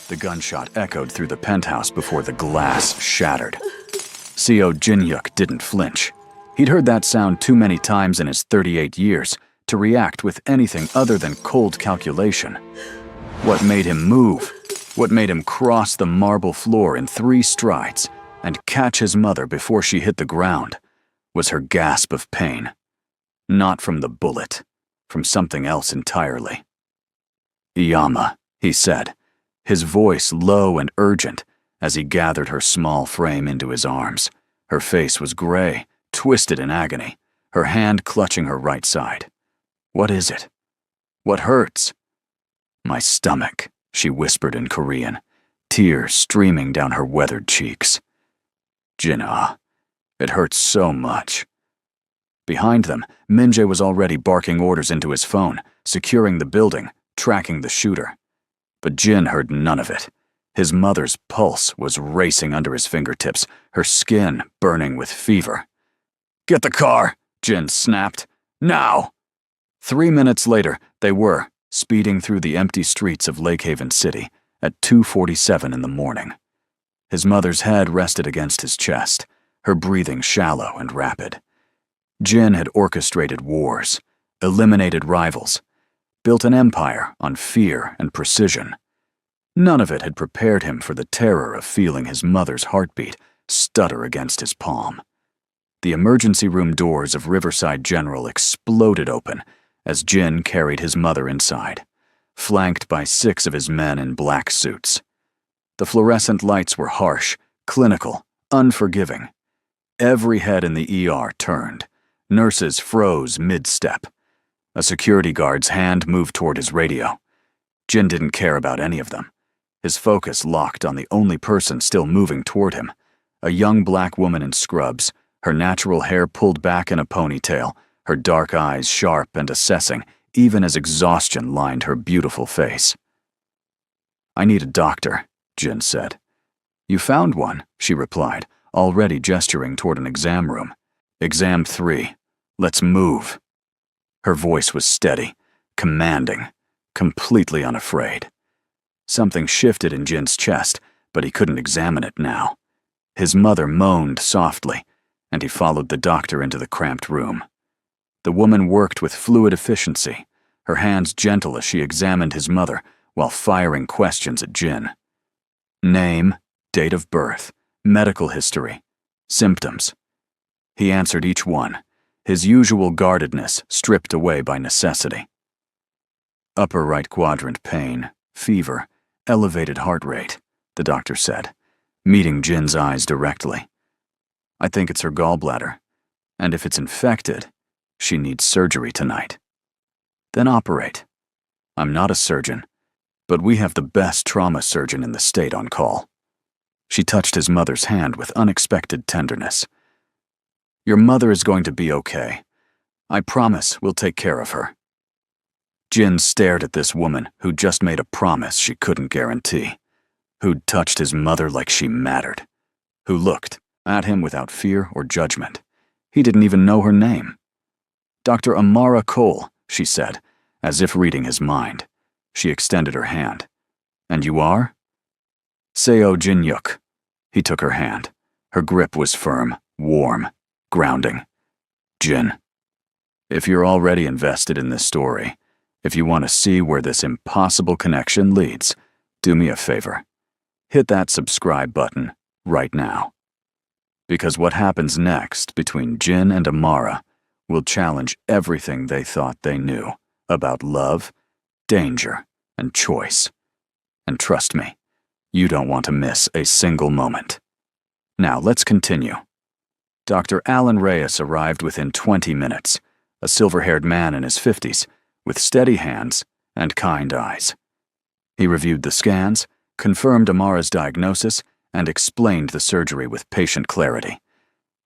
The gunshot echoed through the penthouse before the glass shattered. Seo Jin-hyuk didn't flinch. He'd heard that sound too many times in his 38 years to react with anything other than cold calculation. What made him move, what made him cross the marble floor in 3 strides and catch his mother before she hit the ground, was her gasp of pain. Not from the bullet, from something else entirely. "Iyama," he said, his voice low and urgent as he gathered her small frame into his arms. Her face was gray, twisted in agony, her hand clutching her right side. "What is it? What hurts?" "My stomach," she whispered in Korean, tears streaming down her weathered cheeks. "Jin-ah, it hurts so much." Behind them, Min-jae was already barking orders into his phone, securing the building, tracking the shooter. But Jin heard none of it. His mother's pulse was racing under his fingertips, her skin burning with fever. "Get the car!" Jin snapped. "Now!" 3 minutes later, they were speeding through the empty streets of Lake Haven City at 2:47 in the morning. His mother's head rested against his chest, her breathing shallow and rapid. Jin had orchestrated wars, eliminated rivals, built an empire on fear and precision. None of it had prepared him for the terror of feeling his mother's heartbeat stutter against his palm. The emergency room doors of Riverside General exploded open as Jin carried his mother inside, flanked by 6 of his men in black suits. The fluorescent lights were harsh, clinical, unforgiving. Every head in the ER turned. Nurses froze mid-step. A security guard's hand moved toward his radio. Jin didn't care about any of them. His focus locked on the only person still moving toward him, a young black woman in scrubs, her natural hair pulled back in a ponytail, her dark eyes sharp and assessing, even as exhaustion lined her beautiful face. "I need a doctor," Jin said. "You found one," she replied, already gesturing toward an exam room. "Exam 3. Let's move." Her voice was steady, commanding, completely unafraid. Something shifted in Jin's chest, but he couldn't examine it now. His mother moaned softly, and he followed the doctor into the cramped room. The woman worked with fluid efficiency, her hands gentle as she examined his mother while firing questions at Jin. Name, date of birth, medical history, symptoms. He answered each one, his usual guardedness stripped away by necessity. "Upper right quadrant pain, fever, elevated heart rate," the doctor said, meeting Jin's eyes directly. "I think it's her gallbladder, and if it's infected, she needs surgery tonight." "Then operate." "I'm not a surgeon, but we have the best trauma surgeon in the state on call." She touched his mother's hand with unexpected tenderness. "Your mother is going to be okay. I promise we'll take care of her." Jin stared at this woman who'd just made a promise she couldn't guarantee, who'd touched his mother like she mattered, who looked at him without fear or judgment. He didn't even know her name. "Dr. Amara Cole," she said, as if reading his mind. She extended her hand. "And you are?" "Seo Jin-hyuk." He took her hand. Her grip was firm, warm, grounding. "Jin, if you're already invested in this story, if you want to see where this impossible connection leads, do me a favor. Hit that subscribe button right now. Because what happens next between Jin and Amara will challenge everything they thought they knew about love, danger, and choice. And trust me, you don't want to miss a single moment. Now let's continue. Dr. Alan Reyes arrived within 20 minutes, a silver-haired man in his 50s, with steady hands and kind eyes. He reviewed the scans, confirmed Amara's diagnosis, and explained the surgery with patient clarity.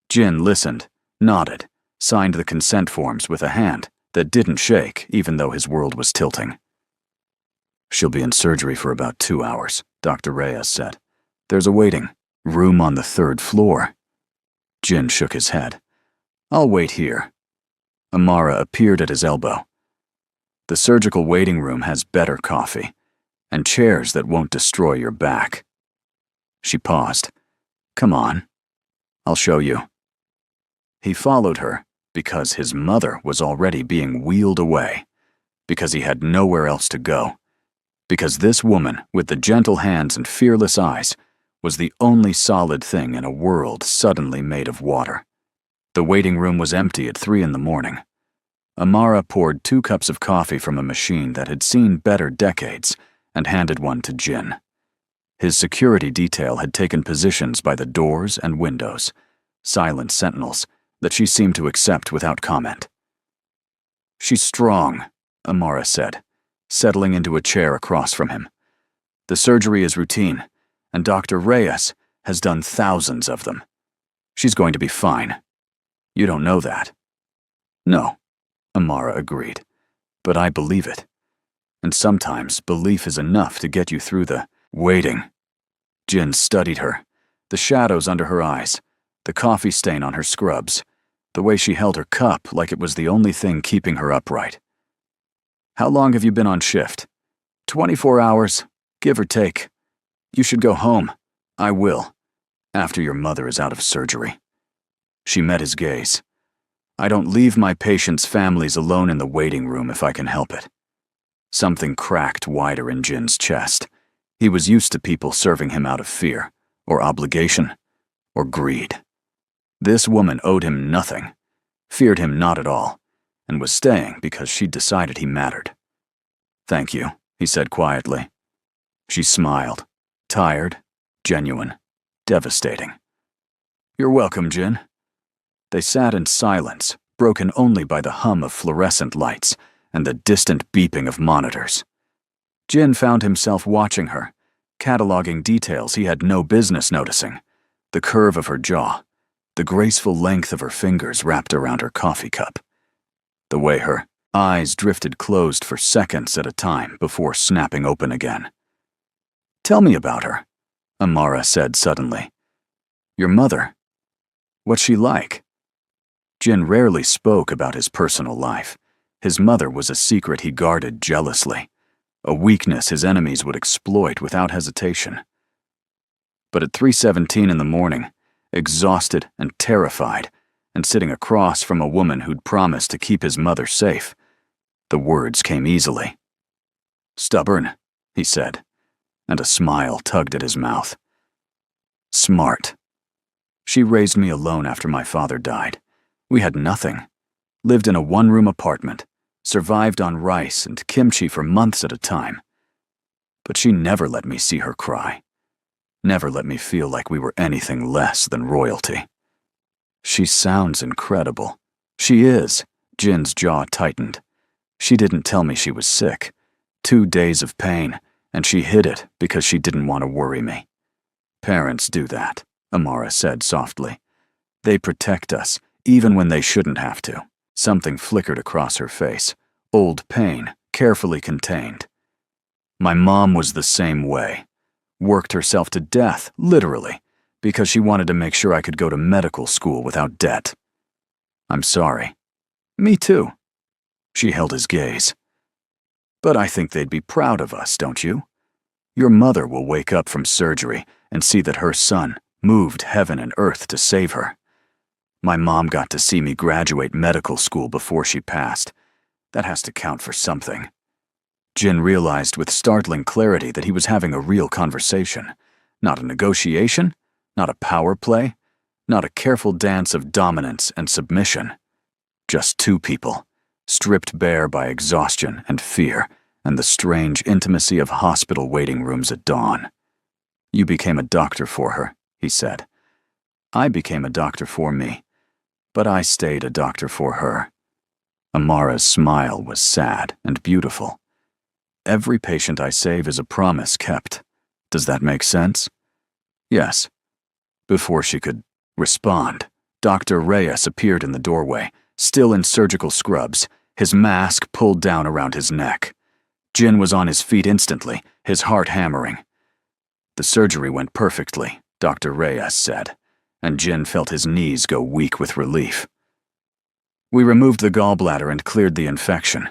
Jin listened, nodded, signed the consent forms with a hand that didn't shake even though his world was tilting. "She'll be in surgery for about 2 hours," Dr. Reyes said. "There's a waiting room on the 3rd floor." Jin shook his head. "I'll wait here." Amara appeared at his elbow. "The surgical waiting room has better coffee, and chairs that won't destroy your back. She paused. Come on, I'll show you. He followed her because his mother was already being wheeled away, because he had nowhere else to go, because this woman with the gentle hands and fearless eyes was the only solid thing in a world suddenly made of water. The waiting room was empty at 3 a.m. Amara poured 2 cups of coffee from a machine that had seen better decades and handed one to Jin. His security detail had taken positions by the doors and windows, silent sentinels that she seemed to accept without comment. She's strong, Amara said, settling into a chair across from him. The surgery is routine, and Dr. Reyes has done thousands of them. She's going to be fine. You don't know that. No, Amara agreed, but I believe it. And sometimes belief is enough to get you through the waiting. Jin studied her, the shadows under her eyes, the coffee stain on her scrubs, the way she held her cup like it was the only thing keeping her upright. How long have you been on shift? 24 hours, give or take. You should go home. I will, after your mother is out of surgery. She met his gaze. I don't leave my patients' families alone in the waiting room if I can help it. Something cracked wider in Jin's chest. He was used to people serving him out of fear, or obligation, or greed. This woman owed him nothing, feared him not at all, and was staying because she'd decided he mattered. Thank you, he said quietly. She smiled, tired, genuine, devastating. You're welcome, Jin. They sat in silence, broken only by the hum of fluorescent lights and the distant beeping of monitors. Jin found himself watching her, cataloging details he had no business noticing, the curve of her jaw, the graceful length of her fingers wrapped around her coffee cup, the way her eyes drifted closed for seconds at a time before snapping open again. Tell me about her, Amara said suddenly. Your mother. What's she like? Jin rarely spoke about his personal life. His mother was a secret he guarded jealously, a weakness his enemies would exploit without hesitation. But at 3:17 in the morning, exhausted and terrified, and sitting across from a woman who'd promised to keep his mother safe, the words came easily. Stubborn, he said, and a smile tugged at his mouth. Smart. She raised me alone after my father died. We had nothing. Lived in a 1-room apartment, survived on rice and kimchi for months at a time. But she never let me see her cry. Never let me feel like we were anything less than royalty. She sounds incredible. She is. Jin's jaw tightened. She didn't tell me she was sick. 2 days of pain, and she hid it because she didn't want to worry me. Parents do that, Amara said softly. They protect us, even when they shouldn't have to. Something flickered across her face. Old pain, carefully contained. My mom was the same way. Worked herself to death, literally, because she wanted to make sure I could go to medical school without debt. I'm sorry. Me too. She held his gaze. But I think they'd be proud of us, don't you? Your mother will wake up from surgery and see that her son moved heaven and earth to save her. My mom got to see me graduate medical school before she passed. That has to count for something. Jin realized with startling clarity that he was having a real conversation. Not a negotiation, not a power play, not a careful dance of dominance and submission. Just 2 people, stripped bare by exhaustion and fear and the strange intimacy of hospital waiting rooms at dawn. You became a doctor for her, he said. I became a doctor for me, but I stayed a doctor for her. Amara's smile was sad and beautiful. Every patient I save is a promise kept. Does that make sense? Yes. Before she could respond, Dr. Reyes appeared in the doorway, still in surgical scrubs, his mask pulled down around his neck. Jin was on his feet instantly, his heart hammering. The surgery went perfectly, Dr. Reyes said, and Jin felt his knees go weak with relief. We removed the gallbladder and cleared the infection.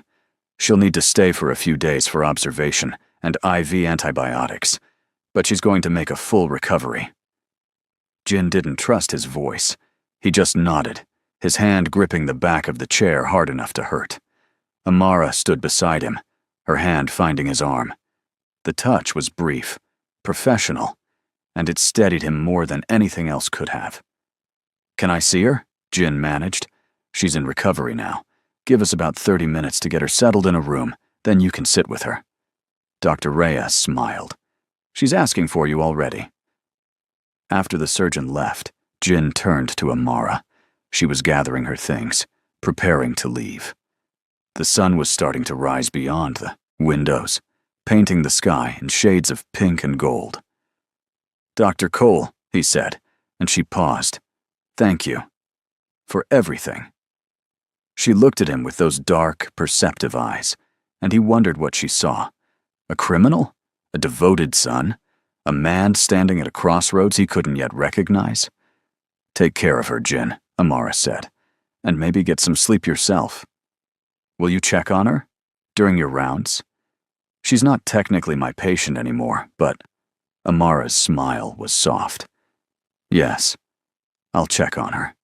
She'll need to stay for a few days for observation and IV antibiotics, but she's going to make a full recovery. Jin didn't trust his voice. He just nodded, his hand gripping the back of the chair hard enough to hurt. Amara stood beside him, her hand finding his arm. The touch was brief, professional, and it steadied him more than anything else could have. "Can I see her?" Jin managed. "She's in recovery now. Give us about 30 minutes to get her settled in a room, then you can sit with her." Dr. Reyes smiled. "She's asking for you already." After the surgeon left, Jin turned to Amara. She was gathering her things, preparing to leave. The sun was starting to rise beyond the windows, painting the sky in shades of pink and gold. "Dr. Cole," he said, and she paused. "Thank you. For everything." She looked at him with those dark, perceptive eyes, and he wondered what she saw. A criminal? A devoted son? A man standing at a crossroads he couldn't yet recognize? "Take care of her, Jin," Amara said, "and maybe get some sleep yourself. Will you check on her? During your rounds? She's not technically my patient anymore, but..." Amara's smile was soft. "Yes, I'll check on her."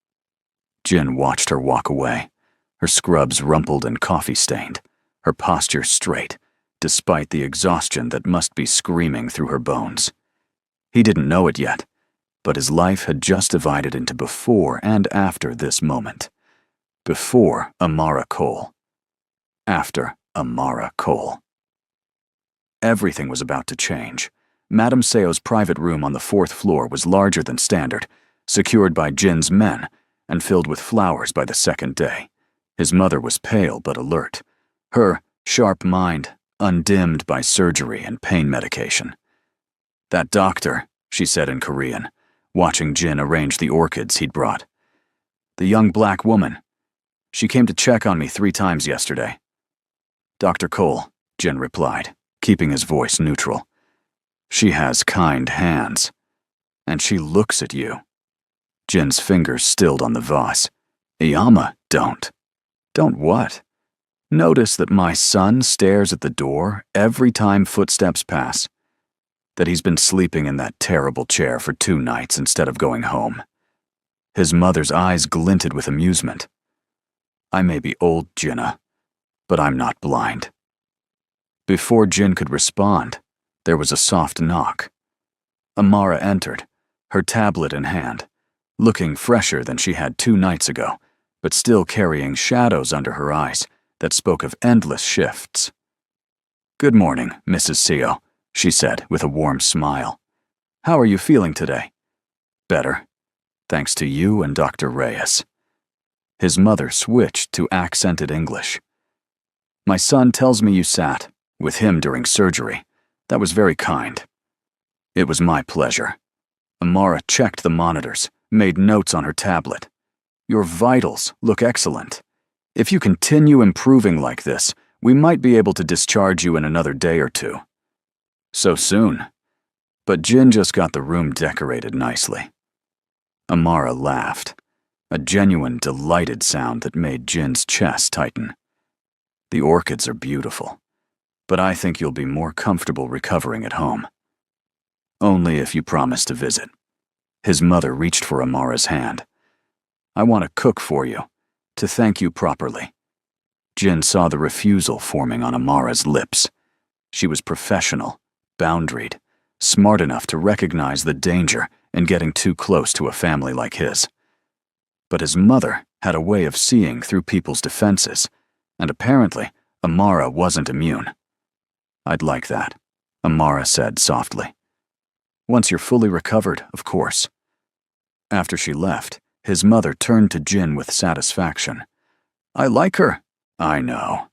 Jin watched her walk away, her scrubs rumpled and coffee-stained, her posture straight, despite the exhaustion that must be screaming through her bones. He didn't know it yet, but his life had just divided into before and after this moment. Before Amara Cole. After Amara Cole. Everything was about to change. Madame Seo's private room on the 4th floor was larger than standard, secured by Jin's men, and filled with flowers by the second day. His mother was pale but alert, her sharp mind undimmed by surgery and pain medication. "That doctor," she said in Korean, watching Jin arrange the orchids he'd brought. "The young black woman. She came to check on me 3 times yesterday." "Dr. Cole," Jin replied, keeping his voice neutral. "She has kind hands. And she looks at you." Jin's fingers stilled on the vase. "Iyama, don't." "Don't what?" "Notice that my son stares at the door every time footsteps pass. That he's been sleeping in that terrible chair for 2 nights instead of going home." His mother's eyes glinted with amusement. "I may be old, Jinna, but I'm not blind." Before Jin could respond, there was a soft knock. Amara entered, her tablet in hand, looking fresher than she had 2 nights ago, but still carrying shadows under her eyes that spoke of endless shifts. "Good morning, Mrs. Seo," she said with a warm smile. "How are you feeling today?" "Better, thanks to you and Dr. Reyes." His mother switched to accented English. "My son tells me you sat with him during surgery. That was very kind." "It was my pleasure." Amara checked the monitors, made notes on her tablet. "Your vitals look excellent. If you continue improving like this, we might be able to discharge you in another day or 2. "So soon?" But Jin just got the room decorated nicely. Amara laughed, a genuine delighted sound that made Jin's chest tighten. "The orchids are beautiful, but I think you'll be more comfortable recovering at home. Only if you promise to visit." His mother reached for Amara's hand. "I want to cook for you, to thank you properly." Jin saw the refusal forming on Amara's lips. She was professional, boundaried, smart enough to recognize the danger in getting too close to a family like his. But his mother had a way of seeing through people's defenses, and apparently Amara wasn't immune. "I'd like that," Amara said softly. "Once you're fully recovered, of course." After she left, his mother turned to Jin with satisfaction. "I like her." "I know.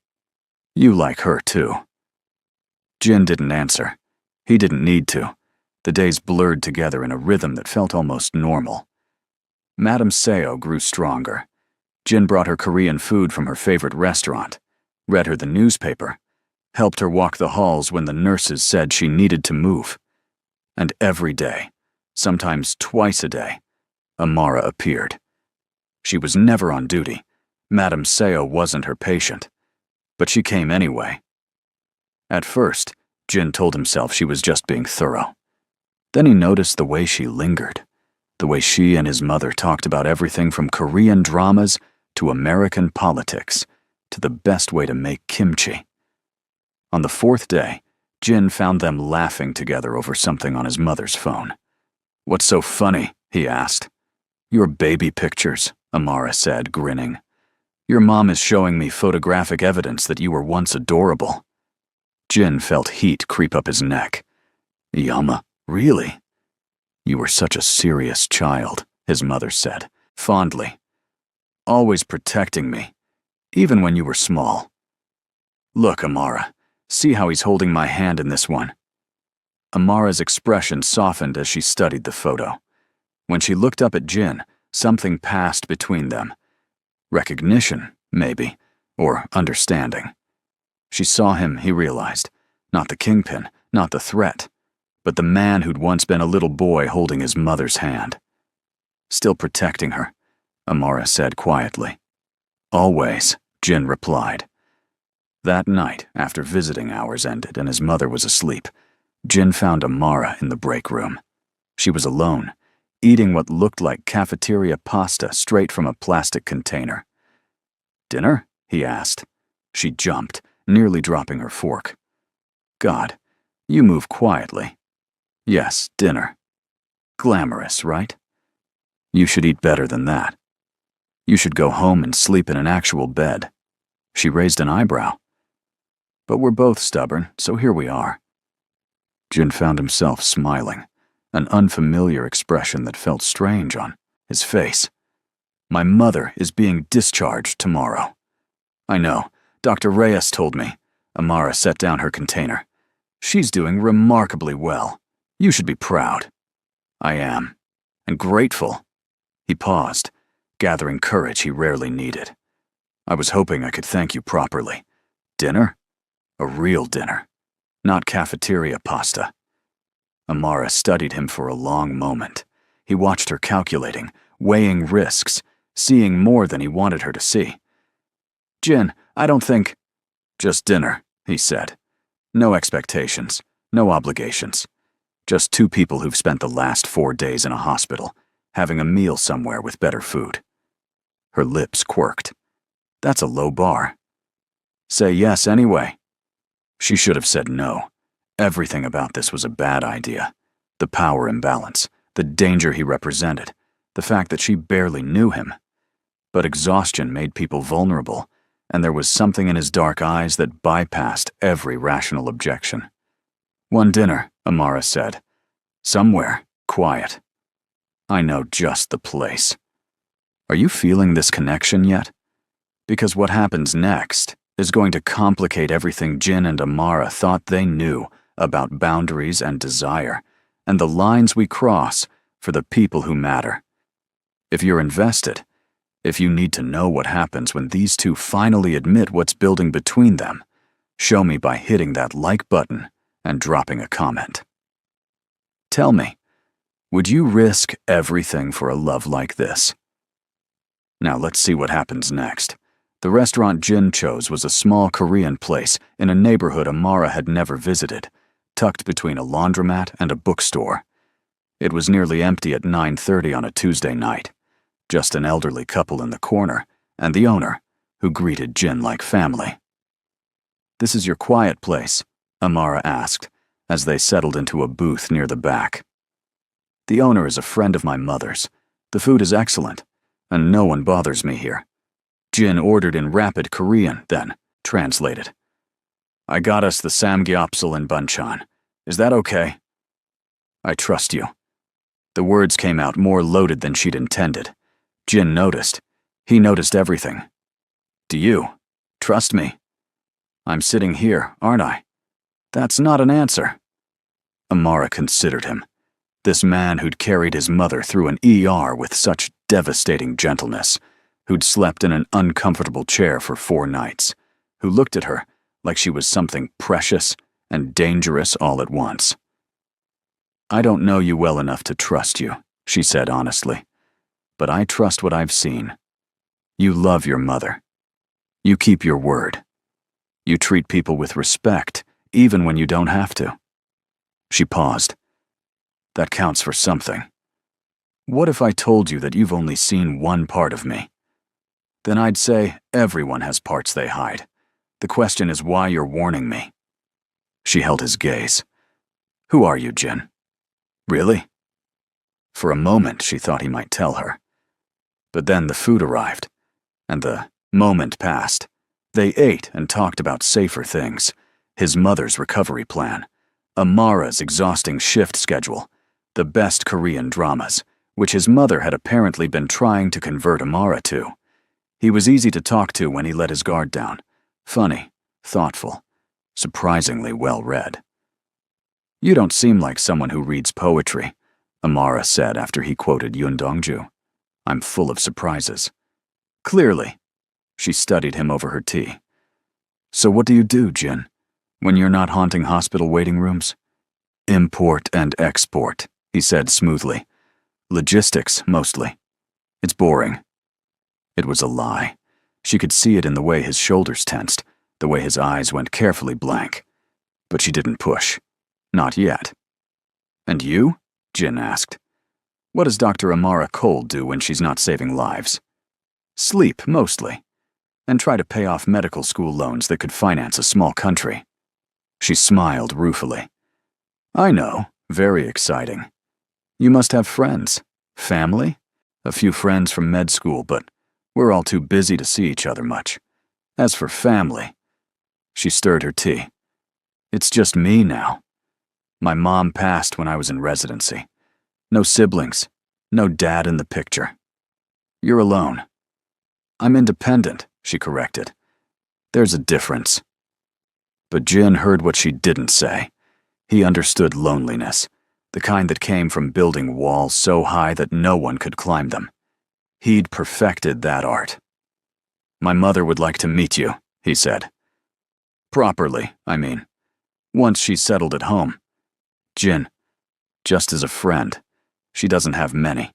You like her too." Jin didn't answer. He didn't need to. The days blurred together in a rhythm that felt almost normal. Madame Seo grew stronger. Jin brought her Korean food from her favorite restaurant, read her the newspaper, helped her walk the halls when the nurses said she needed to move. And every day, sometimes twice a day, Amara appeared. She was never on duty. Madame Seo wasn't her patient. But she came anyway. At first, Jin told himself she was just being thorough. Then he noticed the way she lingered, the way she and his mother talked about everything from Korean dramas to American politics to the best way to make kimchi. On the fourth day, Jin found them laughing together over something on his mother's phone. "What's so funny?" he asked. "Your baby pictures," Amara said, grinning. "Your mom is showing me photographic evidence that you were once adorable." Jin felt heat creep up his neck. "Yama, really?" "You were such a serious child," his mother said, fondly. "Always protecting me, even when you were small. Look, Amara, see how he's holding my hand in this one." Amara's expression softened as she studied the photo. When she looked up at Jin, something passed between them. Recognition, maybe, or understanding. She saw him, he realized. Not the kingpin, not the threat, but the man who'd once been a little boy holding his mother's hand. "Still protecting her," Amara said quietly. "Always," Jin replied. That night, after visiting hours ended and his mother was asleep, Jin found Amara in the break room. She was alone, eating what looked like cafeteria pasta straight from a plastic container. "Dinner?" he asked. She jumped, nearly dropping her fork. "God, you move quietly." "Yes, dinner." "Glamorous, right?" "You should eat better than that. You should go home and sleep in an actual bed." She raised an eyebrow. "But we're both stubborn, so here we are." Jin found himself smiling, an unfamiliar expression that felt strange on his face. "My mother is being discharged tomorrow." "I know, Dr. Reyes told me." Amara set down her container. "She's doing remarkably well. You should be proud." "I am. And grateful." He paused, gathering courage he rarely needed. "I was hoping I could thank you properly. Dinner? A real dinner. Not cafeteria pasta." Amara studied him for a long moment. He watched her calculating, weighing risks, seeing more than he wanted her to see. "Jin, I don't think—" "Just dinner," he said. "No expectations, no obligations. Just two people who've spent the last 4 days in a hospital, having a meal somewhere with better food." Her lips quirked. "That's a low bar." "Say yes anyway." She should have said no. Everything about this was a bad idea. The power imbalance, the danger he represented, the fact that she barely knew him. But exhaustion made people vulnerable, and there was something in his dark eyes that bypassed every rational objection. "One dinner," Amara said. "Somewhere, quiet. I know just the place." Are you feeling this connection yet? Because what happens next is going to complicate everything Jin and Amara thought they knew about boundaries and desire, and the lines we cross for the people who matter. If you're invested, if you need to know what happens when these two finally admit what's building between them, show me by hitting that like button and dropping a comment. Tell me, would you risk everything for a love like this? Now let's see what happens next. The restaurant Jin chose was a small Korean place in a neighborhood Amara had never visited, tucked between a laundromat and a bookstore. It was nearly empty at 9:30 on a Tuesday night. Just an elderly couple in the corner, and the owner, who greeted Jin like family. "This is your quiet place?" Amara asked, as they settled into a booth near the back. "The owner is a friend of my mother's. The food is excellent, and no one bothers me here." Jin ordered in rapid Korean, then translated. "I got us the samgyeopsal and banchan. Is that okay?" "I trust you." The words came out more loaded than she'd intended. Jin noticed. He noticed everything. "Do you trust me?" "I'm sitting here, aren't I?" "That's not an answer." Amara considered him. This man who'd carried his mother through an ER with such devastating gentleness, who'd slept in an uncomfortable chair for 4 nights, who looked at her like she was something precious and dangerous all at once. "I don't know you well enough to trust you," she said honestly, "but I trust what I've seen. You love your mother. You keep your word. You treat people with respect, even when you don't have to. She paused. That counts for something. What if I told you that you've only seen one part of me? Then I'd say everyone has parts they hide. The question is why you're warning me. She held his gaze. Who are you, Jin? Really? For a moment, she thought he might tell her. But then the food arrived, and the moment passed. They ate and talked about safer things, his mother's recovery plan, Amara's exhausting shift schedule, the best Korean dramas, which his mother had apparently been trying to convert Amara to. He was easy to talk to when he let his guard down. Funny, thoughtful, surprisingly well-read. You don't seem like someone who reads poetry, Amara said after he quoted Yoon Dongju. I'm full of surprises. Clearly. She studied him over her tea. So what do you do, Jin, when you're not haunting hospital waiting rooms? Import and export, he said smoothly. Logistics, mostly. It's boring. It was a lie. She could see it in the way his shoulders tensed, the way his eyes went carefully blank. But she didn't push. Not yet. And you? Jin asked. What does Dr. Amara Cole do when she's not saving lives? Sleep, mostly. And try to pay off medical school loans that could finance a small country. She smiled ruefully. I know, very exciting. You must have friends. Family? A few friends from med school, but we're all too busy to see each other much. As for family, she stirred her tea. It's just me now. My mom passed when I was in residency. No siblings, no dad in the picture. You're alone. I'm independent, she corrected. There's a difference. But Jin heard what she didn't say. He understood loneliness, the kind that came from building walls so high that no one could climb them. He'd perfected that art. My mother would like to meet you, he said. Properly, I mean. Once she's settled at home. Jin, just as a friend. She doesn't have many,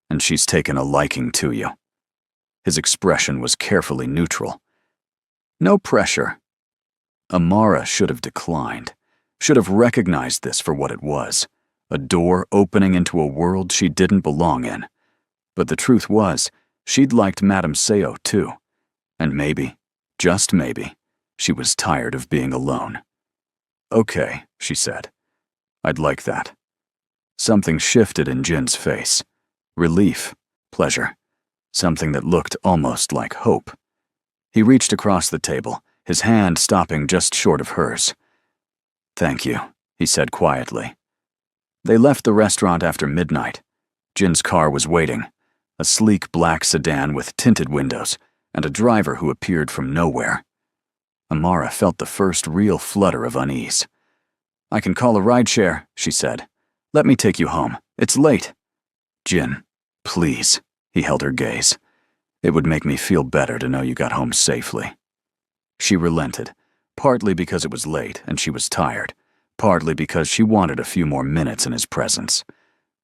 and she's taken a liking to you. His expression was carefully neutral. No pressure. Amara should have declined, should have recognized this for what it was, a door opening into a world she didn't belong in. But the truth was, she'd liked Madame Seo too, and maybe, just maybe, she was tired of being alone. Okay, she said. I'd like that. Something shifted in Jin's face. Relief, pleasure, something that looked almost like hope. He reached across the table, his hand stopping just short of hers. Thank you, he said quietly. They left the restaurant after midnight. Jin's car was waiting, a sleek black sedan with tinted windows, and a driver who appeared from nowhere. Amara felt the first real flutter of unease. I can call a rideshare, she said. Let me take you home. It's late. Jin, please, he held her gaze. It would make me feel better to know you got home safely. She relented, partly because it was late and she was tired, partly because she wanted a few more minutes in his presence.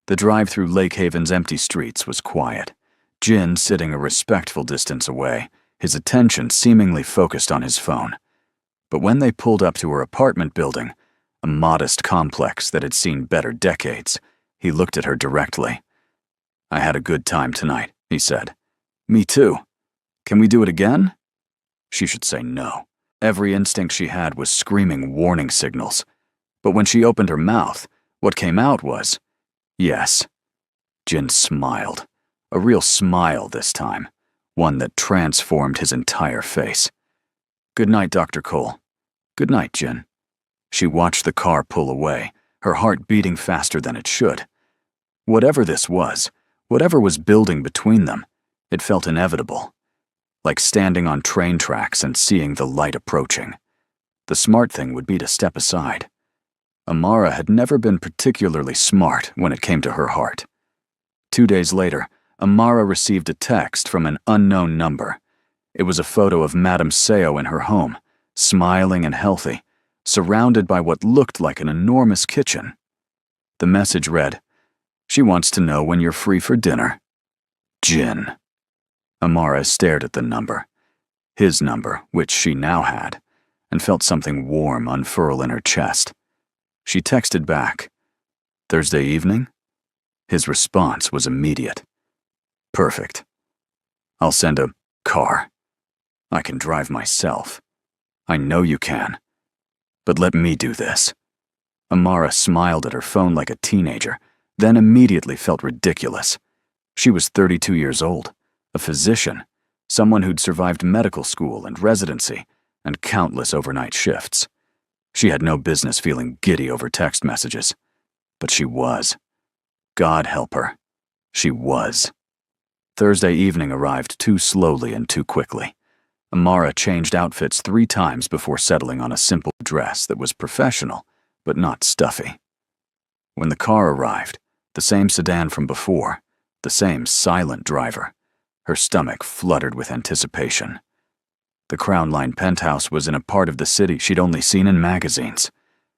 The drive through Lake Haven's empty streets was quiet. Jin sitting a respectful distance away, his attention seemingly focused on his phone. But when they pulled up to her apartment building, a modest complex that had seen better decades, he looked at her directly. I had a good time tonight, he said. Me too. Can we do it again? She should say no. Every instinct she had was screaming warning signals. But when she opened her mouth, what came out was, yes. Jin smiled. A real smile this time, one that transformed his entire face. Good night, Dr. Cole. Good night, Jin. She watched the car pull away, her heart beating faster than it should. Whatever this was, whatever was building between them, it felt inevitable. Like standing on train tracks and seeing the light approaching. The smart thing would be to step aside. Amara had never been particularly smart when it came to her heart. 2 days later, Amara received a text from an unknown number. It was a photo of Madame Seo in her home, smiling and healthy, surrounded by what looked like an enormous kitchen. The message read, She wants to know when you're free for dinner. Jin. Amara stared at the number. His number, which she now had, and felt something warm unfurl in her chest. She texted back, "Thursday evening?" His response was immediate. "Perfect. I'll send a car. I can drive myself. I know you can. But let me do this." Amara smiled at her phone like a teenager, then immediately felt ridiculous. She was 32 years old, a physician, someone who'd survived medical school and residency, and countless overnight shifts. She had no business feeling giddy over text messages. But she was. God help her. She was. Thursday evening arrived too slowly and too quickly. Amara changed outfits 3 times before settling on a simple dress that was professional, but not stuffy. When the car arrived, the same sedan from before, the same silent driver, her stomach fluttered with anticipation. The Crown Line penthouse was in a part of the city she'd only seen in magazines.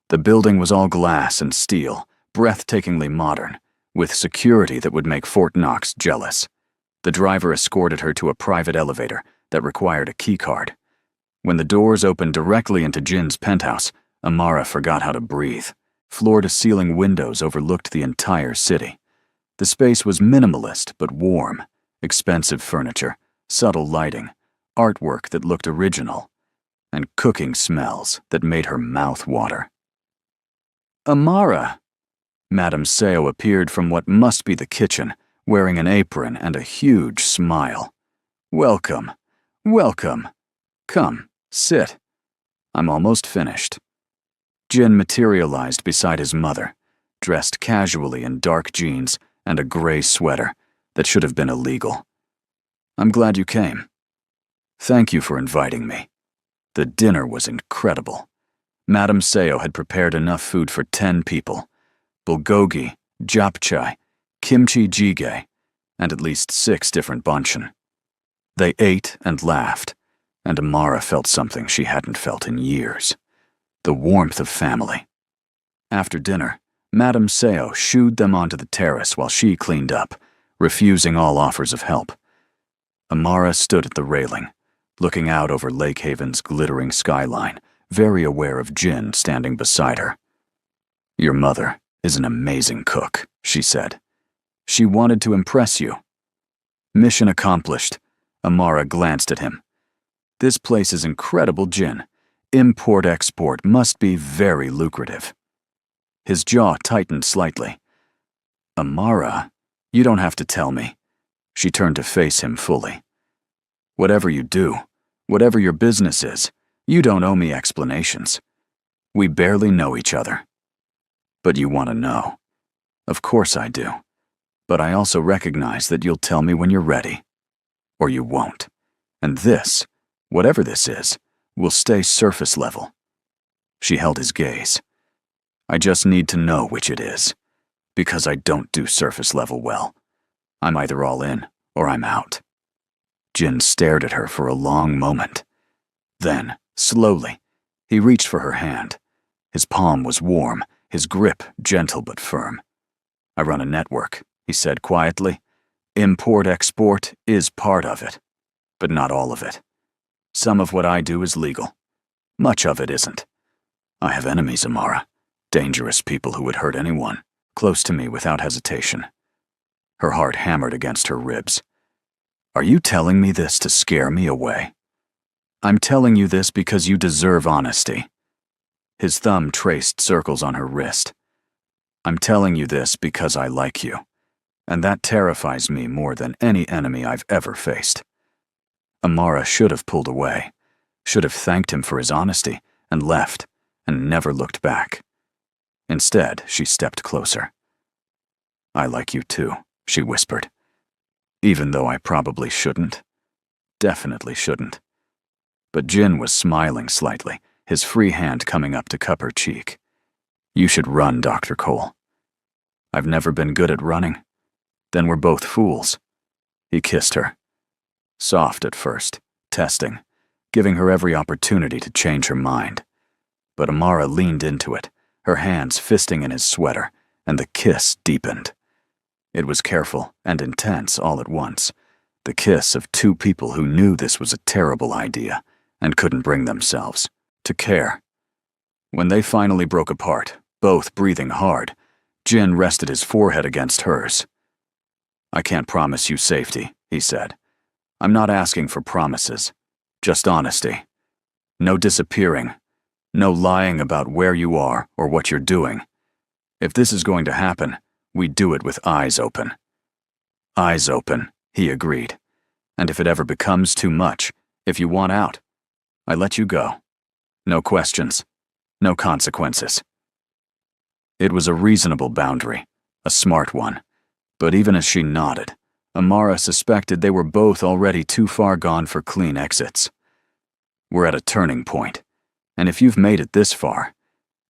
The building was all glass and steel, breathtakingly modern, with security that would make Fort Knox jealous. The driver escorted her to a private elevator that required a keycard. When the doors opened directly into Jin's penthouse, Amara forgot how to breathe. Floor-to-ceiling windows overlooked the entire city. The space was minimalist but warm, expensive furniture, subtle lighting, artwork that looked original, and cooking smells that made her mouth water. "Amara!" Madame Seo appeared from what must be the kitchen, wearing an apron and a huge smile. "Welcome. Welcome. Come, sit. I'm almost finished." Jin materialized beside his mother, dressed casually in dark jeans and a gray sweater that should have been illegal. "I'm glad you came. Thank you for inviting me. The dinner was incredible. Madame Seo had prepared enough food for 10 people. Bulgogi, japchae, kimchi jjigae, and at least 6 different banchan. They ate and laughed, and Amara felt something she hadn't felt in years. The warmth of family. After dinner, Madame Seo shooed them onto the terrace while she cleaned up, refusing all offers of help. Amara stood at the railing, looking out over Lake Haven's glittering skyline, very aware of Jin standing beside her. "Your mother is an amazing cook," she said. "She wanted to impress you." Mission accomplished. Amara glanced at him. "This place is incredible, Jin. Import-export must be very lucrative." His jaw tightened slightly. "Amara, you don't have to tell me." She turned to face him fully. "Whatever you do, whatever your business is, you don't owe me explanations. We barely know each other. But you want to know. Of course I do. But I also recognize that you'll tell me when you're ready. Or you won't. And this, whatever this is, will stay surface level." She held his gaze. "I just need to know which it is, because I don't do surface level well. I'm either all in or I'm out." Jin stared at her for a long moment. Then, slowly, he reached for her hand. His palm was warm, his grip gentle but firm. "I run a network," he said quietly. "Import-export is part of it, but not all of it. Some of what I do is legal. Much of it isn't. I have enemies, Amara. Dangerous people who would hurt anyone, close to me without hesitation." Her heart hammered against her ribs. "Are you telling me this to scare me away?" "I'm telling you this because you deserve honesty." His thumb traced circles on her wrist. "I'm telling you this because I like you, and that terrifies me more than any enemy I've ever faced." Amara should have pulled away, should have thanked him for his honesty, and left, and never looked back. Instead, she stepped closer. "I like you too," she whispered. "Even though I probably shouldn't. Definitely shouldn't." But Jin was smiling slightly, his free hand coming up to cup her cheek. "You should run, Dr. Cole." "I've never been good at running." "Then we're both fools." He kissed her. Soft at first, testing, giving her every opportunity to change her mind. But Amara leaned into it, her hands fisting in his sweater, and the kiss deepened. It was careful and intense all at once, the kiss of 2 people who knew this was a terrible idea and couldn't bring themselves, to care. When they finally broke apart, both breathing hard, Jin rested his forehead against hers. "I can't promise you safety," he said. "I'm not asking for promises, just honesty. No disappearing, no lying about where you are or what you're doing. If this is going to happen, we do it with eyes open." "Eyes open," he agreed. "And if it ever becomes too much, if you want out, I let you go. No questions, no consequences." It was a reasonable boundary, a smart one. But even as she nodded, Amara suspected they were both already too far gone for clean exits. We're at a turning point, and if you've made it this far,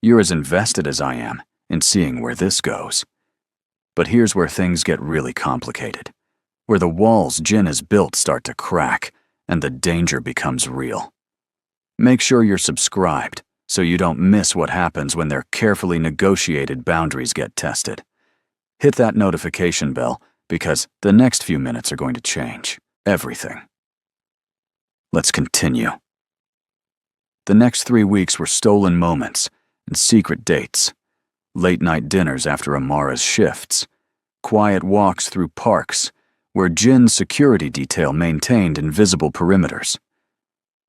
you're as invested as I am in seeing where this goes. But here's where things get really complicated, where the walls Jin has built start to crack, and the danger becomes real. Make sure you're subscribed so you don't miss what happens when their carefully negotiated boundaries get tested. Hit that notification bell because the next few minutes are going to change everything. Let's continue. The next 3 weeks were stolen moments and secret dates, late-night dinners after Amara's shifts, quiet walks through parks where Jin's security detail maintained invisible perimeters,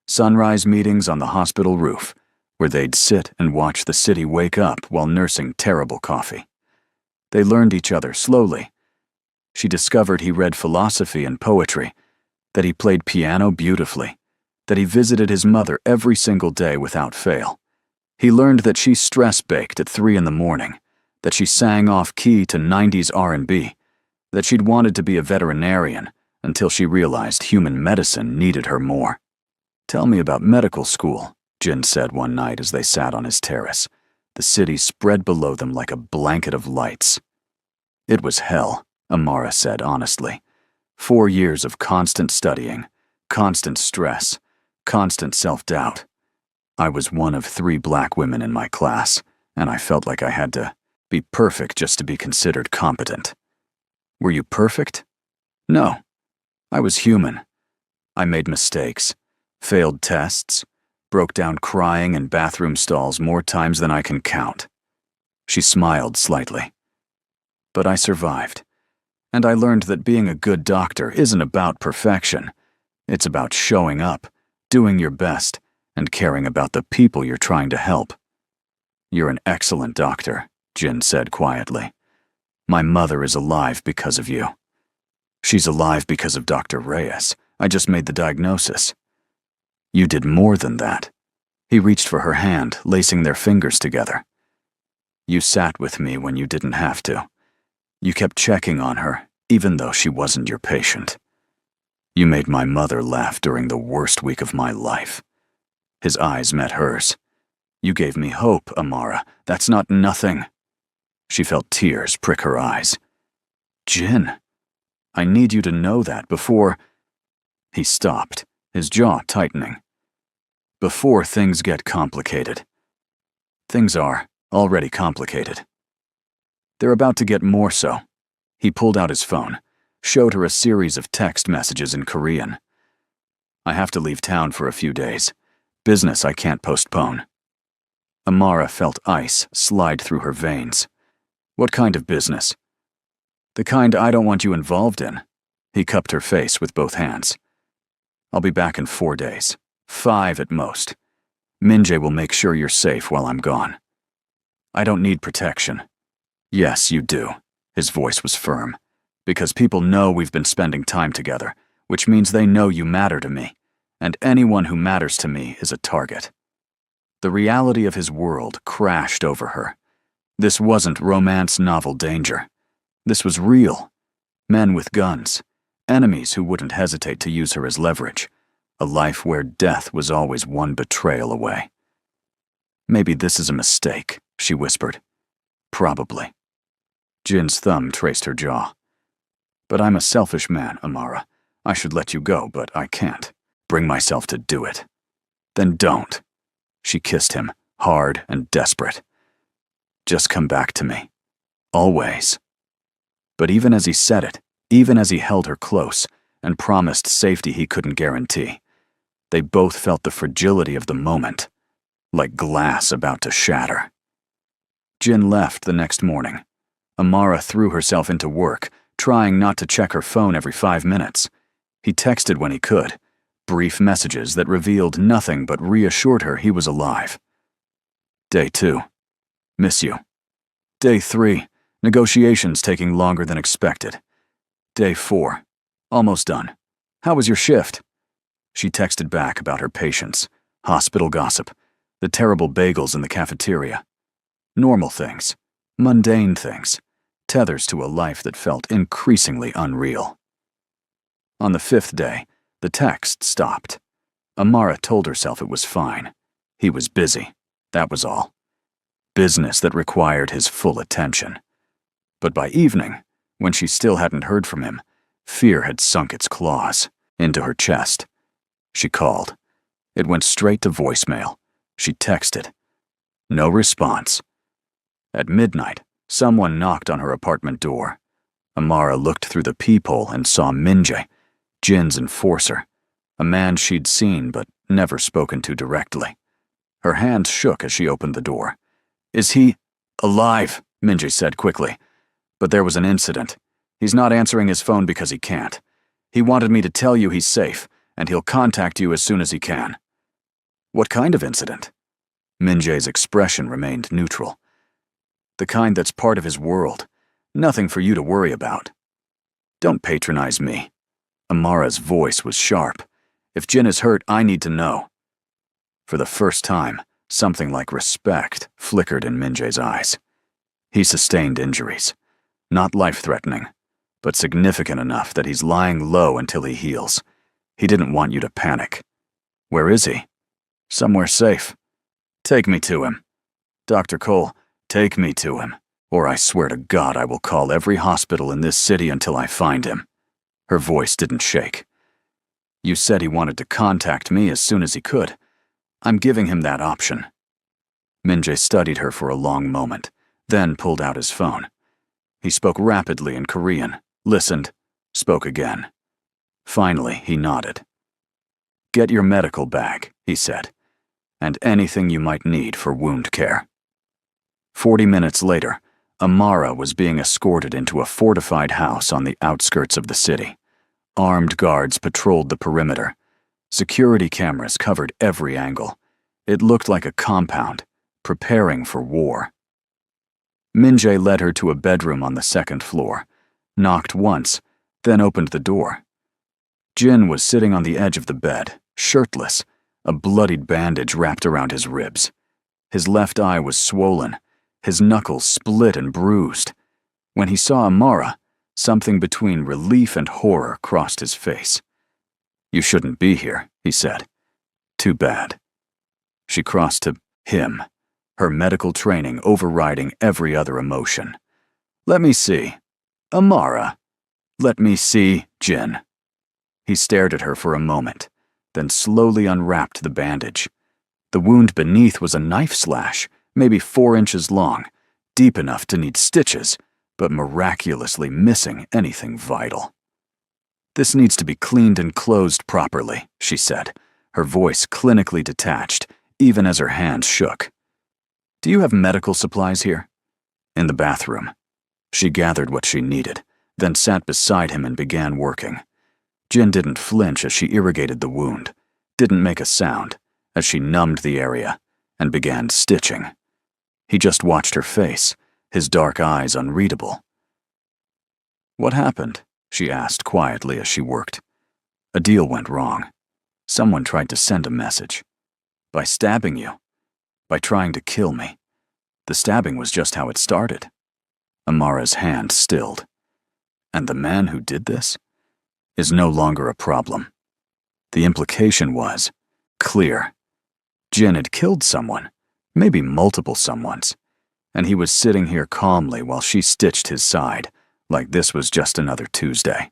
sunrise meetings on the hospital roof where they'd sit and watch the city wake up while nursing terrible coffee. They learned each other slowly. She discovered he read philosophy and poetry, that he played piano beautifully, that he visited his mother every single day without fail. He learned that she stress-baked at 3 in the morning, that she sang off-key to 90s R&B, that she'd wanted to be a veterinarian until she realized human medicine needed her more. "Tell me about medical school," Jin said one night as they sat on his terrace, the city spread below them like a blanket of lights. "It was hell," Amara said honestly. 4 years of constant studying, constant stress, constant self-doubt. I was one of 3 black women in my class, and I felt like I had to be perfect just to be considered competent." "Were you perfect?" "No. I was human. I made mistakes, failed tests, broke down crying in bathroom stalls more times than I can count." She smiled slightly. "But I survived, and I learned that being a good doctor isn't about perfection. It's about showing up, doing your best, and caring about the people you're trying to help." "You're an excellent doctor," Jin said quietly. "My mother is alive because of you." "She's alive because of Dr. Reyes. I just made the diagnosis." "You did more than that." He reached for her hand, lacing their fingers together. "You sat with me when you didn't have to. You kept checking on her, even though she wasn't your patient. You made my mother laugh during the worst week of my life." His eyes met hers. "You gave me hope, Amara. That's not nothing." She felt tears prick her eyes. "Jin, I need you to know that before—" He stopped, his jaw tightening. "Before things get complicated." Things are already complicated. They're about to get more so. He pulled out his phone, showed her a series of text messages in Korean. "I have to leave town for a few days. Business I can't postpone." Amara felt ice slide through her veins. "What kind of business?" "The kind I don't want you involved in." He cupped her face with both hands. "I'll be back in 4 days. 5 at most. Minjae will make sure you're safe while I'm gone." "I don't need protection." "Yes, you do." His voice was firm. "Because people know we've been spending time together, which means they know you matter to me, and anyone who matters to me is a target." The reality of his world crashed over her. This wasn't romance novel danger. This was real. Men with guns, enemies who wouldn't hesitate to use her as leverage, a life where death was always one betrayal away. "Maybe this is a mistake," she whispered. "Probably." Jin's thumb traced her jaw. "But I'm a selfish man, Amara. I should let you go, but I can't bring myself to do it." "Then don't." She kissed him, hard and desperate. "Just come back to me. Always." But even as he said it, even as he held her close and promised safety he couldn't guarantee, they both felt the fragility of the moment. like glass about to shatter. Jin left the next morning. Amara threw herself into work, trying not to check her phone every 5 minutes. He texted when he could, brief messages that revealed nothing but reassured her he was alive. Day 2. Miss you. Day 3. Negotiations taking longer than expected. Day 4. Almost done. How was your shift? She texted back about her patients, hospital gossip, the terrible bagels in the cafeteria. Normal things, mundane things, tethers to a life that felt increasingly unreal. On the 5th day, the text stopped. Amara told herself it was fine. He was busy, that was all. Business that required his full attention. But by evening, when she still hadn't heard from him, fear had sunk its claws into her chest. She called. It went straight to voicemail. She texted. No response. At midnight, someone knocked on her apartment door. Amara looked through the peephole and saw Minjae, Jin's enforcer, a man she'd seen but never spoken to directly. Her hand shook as she opened the door. Is he alive? Minjae said quickly. But there was an incident. He's not answering his phone because he can't. He wanted me to tell you he's safe, and he'll contact you as soon as he can. What kind of incident? Minjae's expression remained neutral. The kind that's part of his world. Nothing for you to worry about. Don't patronize me. Amara's voice was sharp. If Jin is hurt, I need to know. For the first time, something like respect flickered in Minjae's eyes. He sustained injuries. Not life-threatening, but significant enough that he's lying low until he heals. He didn't want you to panic. Where is he? Somewhere safe. Take me to him. Dr. Cole, take me to him, or I swear to God I will call every hospital in this city until I find him. Her voice didn't shake. You said he wanted to contact me as soon as he could. I'm giving him that option. Minjae studied her for a long moment, then pulled out his phone. He spoke rapidly in Korean, listened, spoke again. Finally, he nodded. Get your medical bag, he said, and anything you might need for wound care. 40 minutes later, Amara was being escorted into a fortified house on the outskirts of the city. Armed guards patrolled the perimeter. Security cameras covered every angle. It looked like a compound, preparing for war. Minjae led her to a bedroom on the 2nd floor, knocked once, then opened the door. Jin was sitting on the edge of the bed, shirtless, a bloodied bandage wrapped around his ribs. His left eye was swollen, his knuckles split and bruised. When he saw Amara, something between relief and horror crossed his face. You shouldn't be here, he said. Too bad. She crossed to him, her medical training overriding every other emotion. Let me see. Amara. Let me see, Jin. He stared at her for a moment, then slowly unwrapped the bandage. The wound beneath was a knife slash, maybe 4 inches long, deep enough to need stitches, but miraculously missing anything vital. This needs to be cleaned and closed properly, she said, her voice clinically detached, even as her hands shook. Do you have medical supplies here? In the bathroom. She gathered what she needed, then sat beside him and began working. Jin didn't flinch as she irrigated the wound, didn't make a sound as she numbed the area and began stitching. He just watched her face, his dark eyes unreadable. What happened? She asked quietly as she worked. A deal went wrong. Someone tried to send a message. By stabbing you. By trying to kill me. The stabbing was just how it started. Amara's hand stilled. And the man who did this is no longer a problem. The implication was clear. Jin had killed someone, maybe multiple someones, and he was sitting here calmly while she stitched his side, like this was just another Tuesday.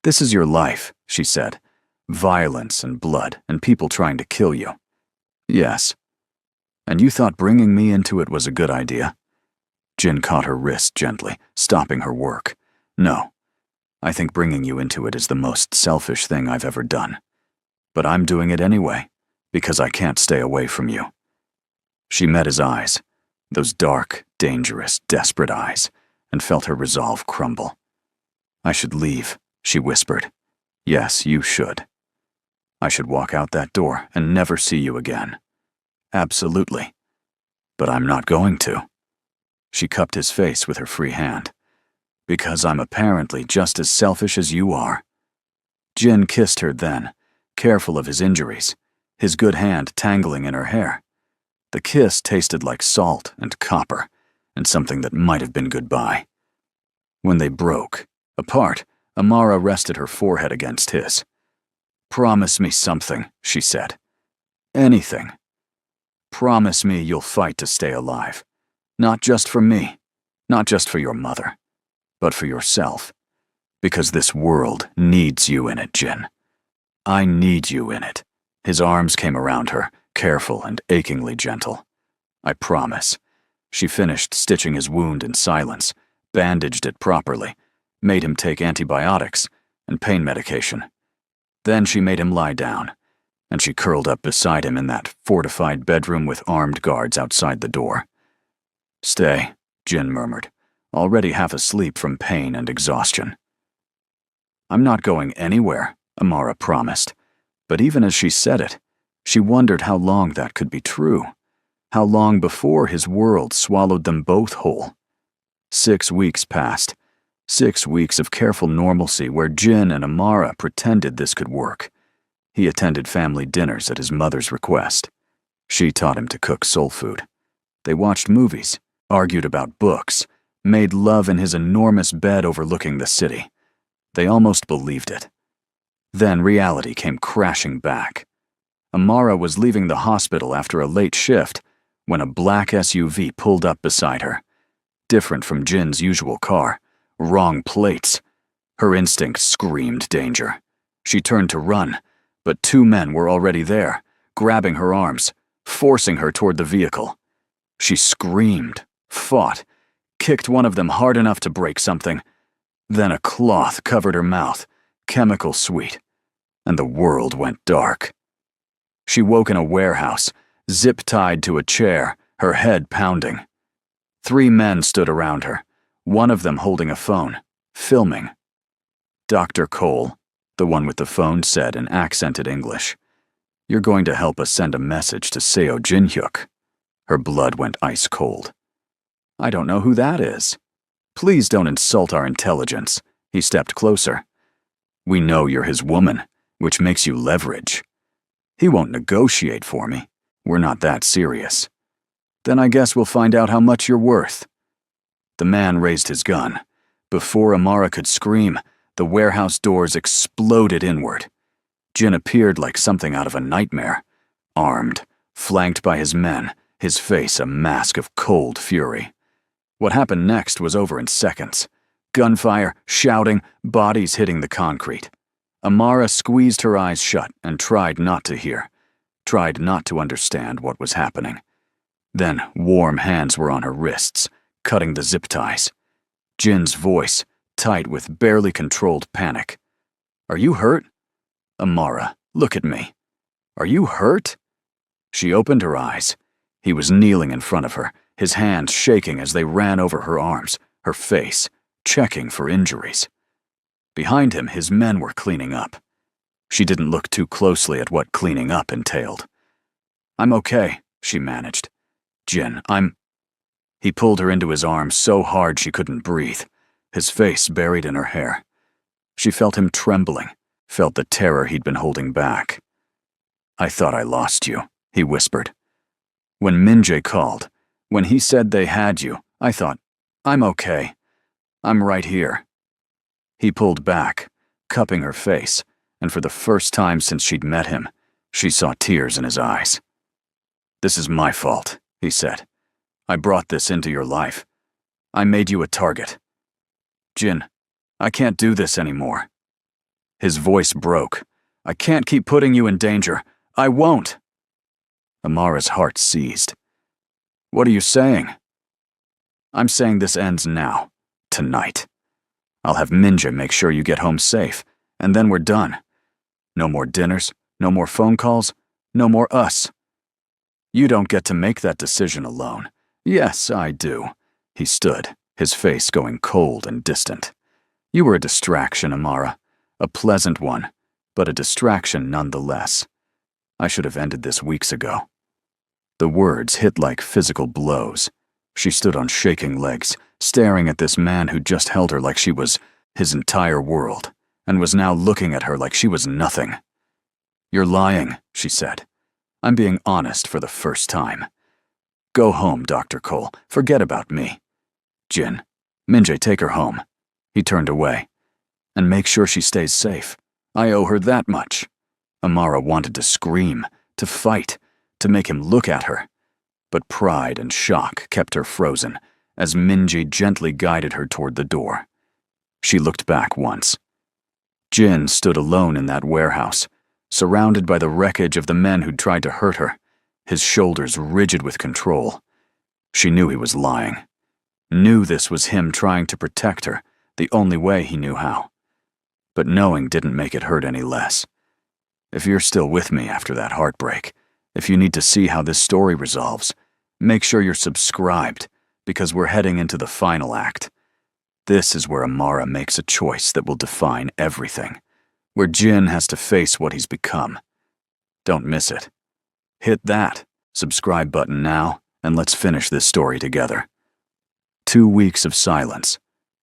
This is your life, she said. Violence and blood and people trying to kill you. Yes. And you thought bringing me into it was a good idea? Jin caught her wrist gently, stopping her work. No. I think bringing you into it is the most selfish thing I've ever done. But I'm doing it anyway, because I can't stay away from you. She met his eyes, those dark, dangerous, desperate eyes, and felt her resolve crumble. "I should leave," she whispered. "Yes, you should. I should walk out that door and never see you again." "Absolutely. But I'm not going to." She cupped his face with her free hand. "Because I'm apparently just as selfish as you are." Jin kissed her then, careful of his injuries, his good hand tangling in her hair. The kiss tasted like salt and copper, and something that might have been goodbye. When they broke, apart, Amara rested her forehead against his. "Promise me something," she said. "Anything. Promise me you'll fight to stay alive. Not just for me, not just for your mother, but for yourself. Because this world needs you in it, Jin. I need you in it." His arms came around her, careful and achingly gentle. "I promise." She finished stitching his wound in silence, bandaged it properly, made him take antibiotics and pain medication. Then she made him lie down, and she curled up beside him in that fortified bedroom with armed guards outside the door. "Stay," Jin murmured, already half asleep from pain and exhaustion. "I'm not going anywhere," Amara promised, but even as she said it, she wondered how long that could be true, how long before his world swallowed them both whole. 6 weeks passed, 6 weeks of careful normalcy where Jin and Amara pretended this could work. He attended family dinners at his mother's request. She taught him to cook soul food. They watched movies, argued about books, made love in his enormous bed overlooking the city. They almost believed it. Then reality came crashing back. Amara was leaving the hospital after a late shift when a black SUV pulled up beside her. Different from Jin's usual car. Wrong plates. Her instinct screamed danger. She turned to run, but 2 men were already there, grabbing her arms, forcing her toward the vehicle. She screamed, fought, kicked one of them hard enough to break something. Then a cloth covered her mouth, chemical sweet, and the world went dark. She woke in a warehouse, zip-tied to a chair, her head pounding. 3 men stood around her, one of them holding a phone, filming. "Dr. Cole," the one with the phone said in accented English, "you're going to help us send a message to Seo Jin-hyuk." Her blood went ice cold. "I don't know who that is." "Please don't insult our intelligence." He stepped closer. "We know you're his woman, which makes you leverage." "He won't negotiate for me. We're not that serious." "Then I guess we'll find out how much you're worth." The man raised his gun. Before Amara could scream, the warehouse doors exploded inward. Jin appeared like something out of a nightmare, armed, flanked by his men, his face a mask of cold fury. What happened next was over in seconds. Gunfire, shouting, bodies hitting the concrete. Amara squeezed her eyes shut and tried not to hear, tried not to understand what was happening. Then warm hands were on her wrists, cutting the zip ties. Jin's voice, tight with barely controlled panic. "Are you hurt? Amara, look at me. Are you hurt?" She opened her eyes. He was kneeling in front of her, his hands shaking as they ran over her arms, her face, checking for injuries. Behind him, his men were cleaning up. She didn't look too closely at what cleaning up entailed. "I'm okay," she managed. "Jin, I'm—" He pulled her into his arms so hard she couldn't breathe, his face buried in her hair. She felt him trembling, felt the terror he'd been holding back. "I thought I lost you," he whispered. "When Minjae called, when he said they had you, I thought, I'm okay. I'm right here." He pulled back, cupping her face, and for the first time since she'd met him, she saw tears in his eyes. "This is my fault," he said. "I brought this into your life. I made you a target. Jin, I can't do this anymore." His voice broke. "I can't keep putting you in danger. I won't." Amara's heart seized. "What are you saying?" "I'm saying this ends now, tonight. I'll have Minjae make sure you get home safe, and then we're done. No more dinners, no more phone calls, no more us." You don't get to make that decision alone. Yes, I do. He stood, his face going cold and distant. You were a distraction, Amara. A pleasant one, but a distraction nonetheless. I should have ended this weeks ago. The words hit like physical blows. She stood on shaking legs, staring at this man who just held her like she was his entire world, and was now looking at her like she was nothing. You're lying, she said. I'm being honest for the first time. Go home, Dr. Cole. Forget about me. Jin, Minjae, take her home. He turned away. And make sure she stays safe. I owe her that much. Amara wanted to scream, to fight, to make him look at her. But pride and shock kept her frozen as Minjae gently guided her toward the door. She looked back once. Jin stood alone in that warehouse, surrounded by the wreckage of the men who'd tried to hurt her, his shoulders rigid with control. She knew he was lying. Knew this was him trying to protect her, the only way he knew how. But knowing didn't make it hurt any less. If you're still with me after that heartbreak, if you need to see how this story resolves, make sure you're subscribed, because we're heading into the final act. This is where Amara makes a choice that will define everything, where Jin has to face what he's become. Don't miss it. Hit that subscribe button now, and let's finish this story together. 2 weeks of silence.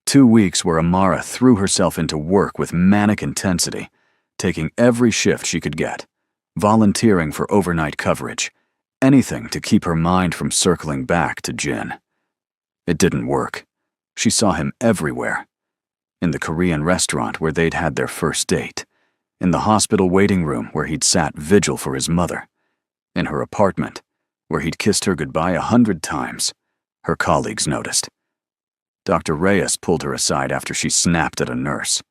2 weeks where Amara threw herself into work with manic intensity, taking every shift she could get, volunteering for overnight coverage, anything to keep her mind from circling back to Jin. It didn't work. She saw him everywhere. In the Korean restaurant where they'd had their first date, in the hospital waiting room where he'd sat vigil for his mother, in her apartment where he'd kissed her goodbye 100 times. Her colleagues noticed. Dr. Reyes pulled her aside after she snapped at a nurse.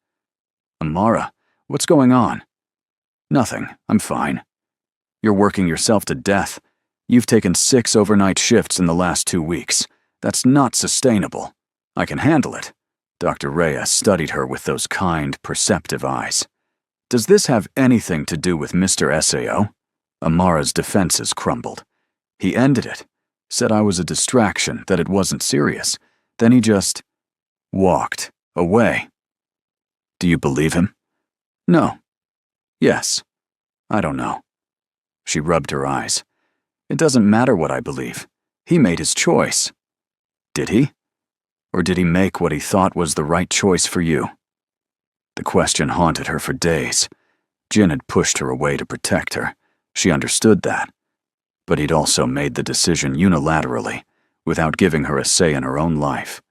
Amara, what's going on? Nothing, I'm fine. You're working yourself to death. You've taken 6 overnight shifts in the last 2 weeks. That's not sustainable. I can handle it. Dr. Reyes studied her with those kind, perceptive eyes. Does this have anything to do with Mr. Sao? Amara's defenses crumbled. He ended it, said I was a distraction, that it wasn't serious. Then he just walked away. Do you believe him? No. Yes. I don't know. She rubbed her eyes. It doesn't matter what I believe. He made his choice. Did he? Or did he make what he thought was the right choice for you? The question haunted her for days. Jin had pushed her away to protect her. She understood that. But he'd also made the decision unilaterally, without giving her a say in her own life.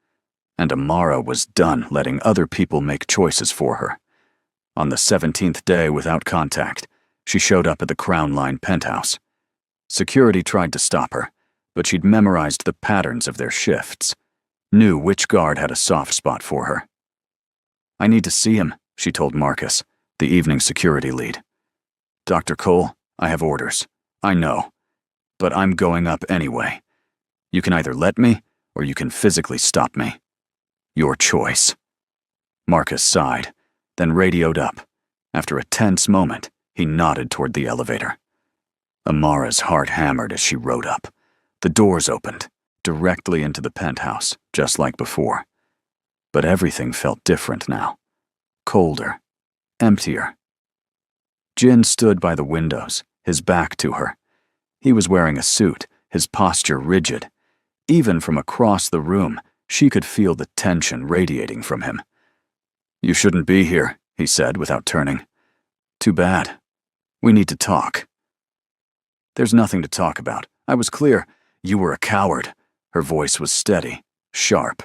And Amara was done letting other people make choices for her. On the 17th day without contact, she showed up at the Crown Line penthouse. Security tried to stop her, but she'd memorized the patterns of their shifts, knew which guard had a soft spot for her. I need to see him, she told Marcus, the evening security lead. Dr. Cole, I have orders. I know. But I'm going up anyway. You can either let me, or you can physically stop me. Your choice. Marcus sighed, then radioed up. After a tense moment, he nodded toward the elevator. Amara's heart hammered as she rode up. The doors opened, directly into the penthouse, just like before. But everything felt different now. Colder. Emptier. Jin stood by the windows, his back to her. He was wearing a suit, his posture rigid. Even from across the room, she could feel the tension radiating from him. You shouldn't be here, he said without turning. Too bad. We need to talk. There's nothing to talk about. I was clear. You were a coward. Her voice was steady, sharp.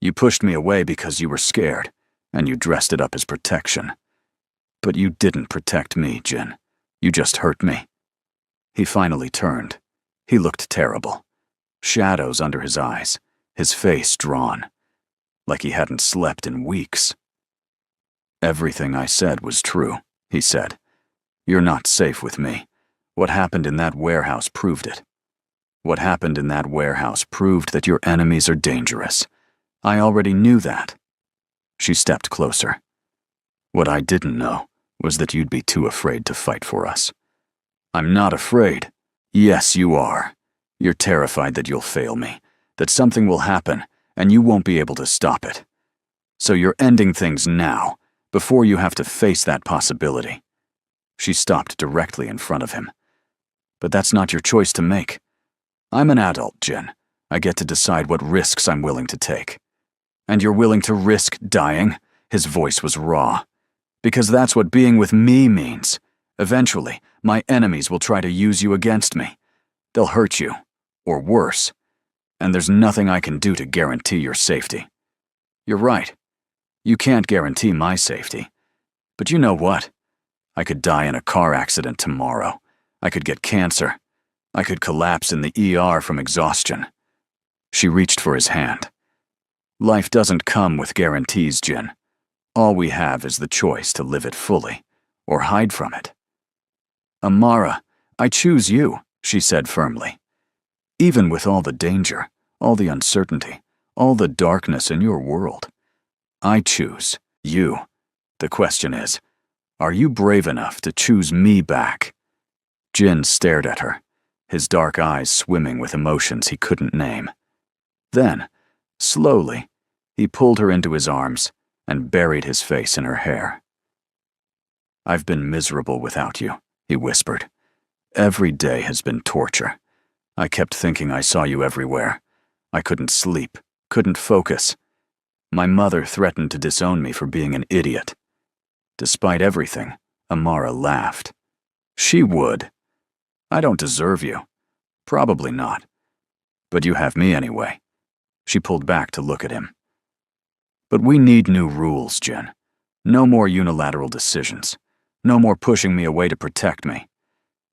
You pushed me away because you were scared, and you dressed it up as protection. But you didn't protect me, Jin. You just hurt me. He finally turned. He looked terrible. Shadows under his eyes, his face drawn, like he hadn't slept in weeks. Everything I said was true, he said. You're not safe with me. What happened in that warehouse proved it. What happened in that warehouse proved that your enemies are dangerous. I already knew that. She stepped closer. What I didn't know was that you'd be too afraid to fight for us. I'm not afraid. Yes, you are. You're terrified that you'll fail me, that something will happen, and you won't be able to stop it. So you're ending things now, before you have to face that possibility. She stopped directly in front of him. But that's not your choice to make. I'm an adult, Jin. I get to decide what risks I'm willing to take. And you're willing to risk dying? His voice was raw. Because that's what being with me means. Eventually, my enemies will try to use you against me. They'll hurt you, or worse. And there's nothing I can do to guarantee your safety. You're right. You can't guarantee my safety. But you know what? I could die in a car accident tomorrow. I could get cancer. I could collapse in the ER from exhaustion. She reached for his hand. Life doesn't come with guarantees, Jin. All we have is the choice to live it fully, or hide from it. Amara, I choose you, she said firmly. Even with all the danger, all the uncertainty, all the darkness in your world, I choose you. The question is, are you brave enough to choose me back? Jin stared at her, his dark eyes swimming with emotions he couldn't name. Then, slowly, he pulled her into his arms and buried his face in her hair. I've been miserable without you, he whispered. Every day has been torture. I kept thinking I saw you everywhere. I couldn't sleep, couldn't focus. My mother threatened to disown me for being an idiot. Despite everything, Amara laughed. She would. I don't deserve you. Probably not. But you have me anyway. She pulled back to look at him. But we need new rules, Jin. No more unilateral decisions. No more pushing me away to protect me.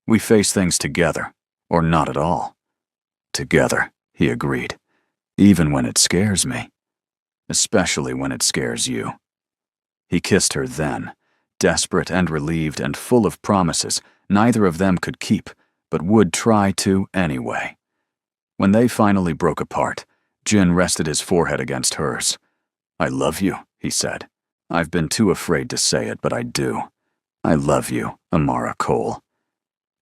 We face things together, or not at all. Together, he agreed. Even when it scares me. Especially when it scares you. He kissed her then, desperate and relieved and full of promises neither of them could keep, but would try to anyway. When they finally broke apart, Jin rested his forehead against hers. I love you, he said. I've been too afraid to say it, but I do. I love you, Amara Cole.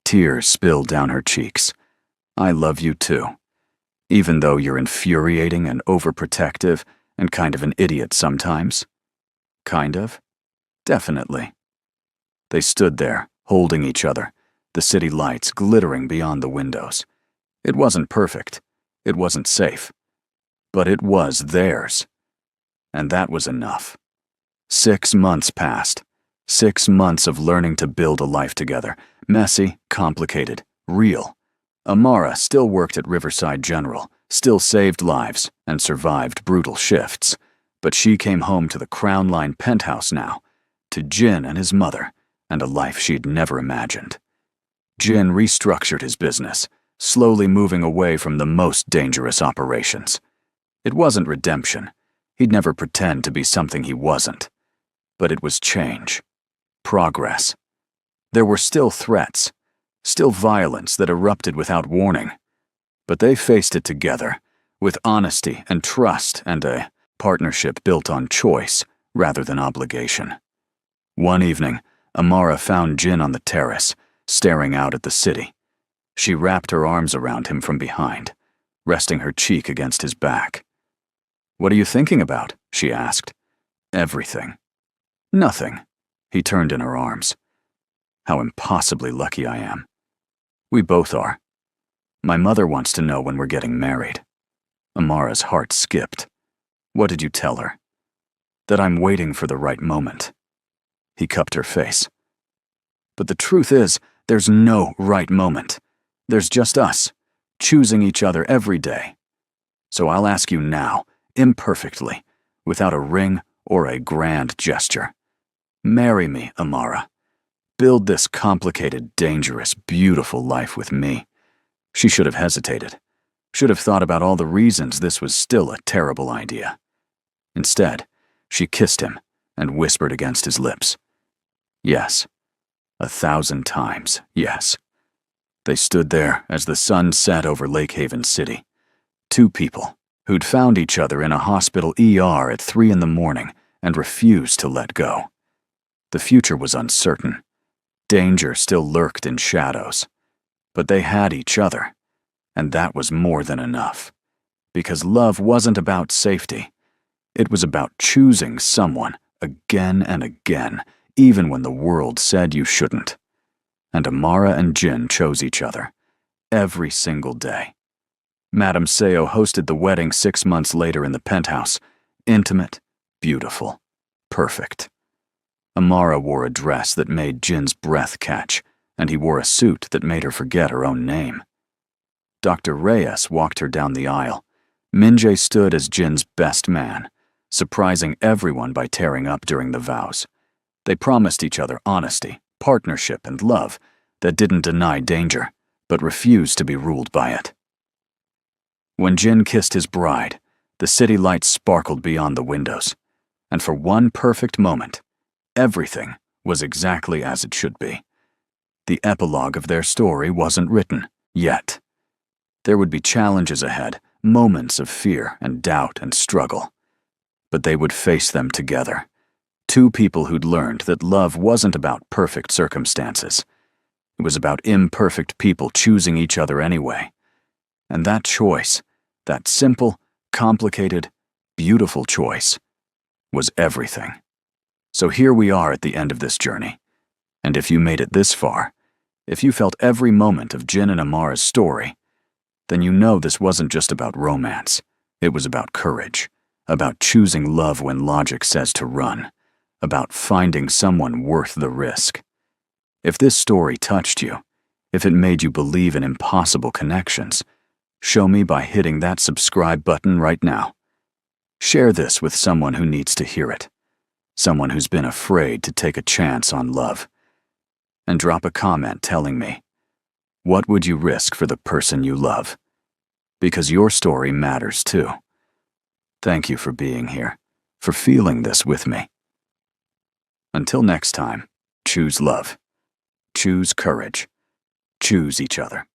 Tears spilled down her cheeks. I love you too. Even though you're infuriating and overprotective and kind of an idiot sometimes. Kind of? Definitely. They stood there, holding each other, the city lights glittering beyond the windows. It wasn't perfect. It wasn't safe. But it was theirs. And that was enough. 6 months passed. 6 months of learning to build a life together. Messy, complicated, real. Amara still worked at Riverside General, still saved lives, and survived brutal shifts. But she came home to the Crown Line penthouse now, to Jin and his mother, and a life she'd never imagined. Jin restructured his business, slowly moving away from the most dangerous operations. It wasn't redemption. He'd never pretend to be something he wasn't. But it was change. Progress. There were still threats, still violence that erupted without warning. But they faced it together, with honesty and trust and a partnership built on choice rather than obligation. One evening, Amara found Jin on the terrace, staring out at the city. She wrapped her arms around him from behind, resting her cheek against his back. What are you thinking about? She asked. Everything. Nothing. He turned in her arms. How impossibly lucky I am. We both are. My mother wants to know when we're getting married. Amara's heart skipped. What did you tell her? That I'm waiting for the right moment. He cupped her face. But the truth is, there's no right moment. There's just us, choosing each other every day. So I'll ask you now, imperfectly, without a ring or a grand gesture. Marry me, Amara. Build this complicated, dangerous, beautiful life with me. She should have hesitated. Should have thought about all the reasons this was still a terrible idea. Instead, she kissed him and whispered against his lips. Yes. 1,000 times, yes. They stood there as the sun set over Lake Haven City. Two people who'd found each other in a hospital ER at 3 in the morning and refused to let go. The future was uncertain. Danger still lurked in shadows. But they had each other, and that was more than enough. Because love wasn't about safety. It was about choosing someone again and again, even when the world said you shouldn't. And Amara and Jin chose each other, every single day. Madame Seo hosted the wedding 6 months later in the penthouse. Intimate, beautiful, perfect. Amara wore a dress that made Jin's breath catch, and he wore a suit that made her forget her own name. Dr. Reyes walked her down the aisle. Minjae stood as Jin's best man, surprising everyone by tearing up during the vows. They promised each other honesty, partnership, and love that didn't deny danger, but refused to be ruled by it. When Jin kissed his bride, the city lights sparkled beyond the windows, and for one perfect moment, everything was exactly as it should be. The epilogue of their story wasn't written yet. There would be challenges ahead, moments of fear and doubt and struggle. But they would face them together. Two people who'd learned that love wasn't about perfect circumstances. It was about imperfect people choosing each other anyway. And that choice, that simple, complicated, beautiful choice, was everything. So here we are at the end of this journey. And if you made it this far, if you felt every moment of Jin and Amara's story, then you know this wasn't just about romance. It was about courage, about choosing love when logic says to run, about finding someone worth the risk. If this story touched you, if it made you believe in impossible connections, show me by hitting that subscribe button right now. Share this with someone who needs to hear it, someone who's been afraid to take a chance on love. And drop a comment telling me, what would you risk for the person you love? Because your story matters too. Thank you for being here, for feeling this with me. Until next time, choose love, choose courage, choose each other.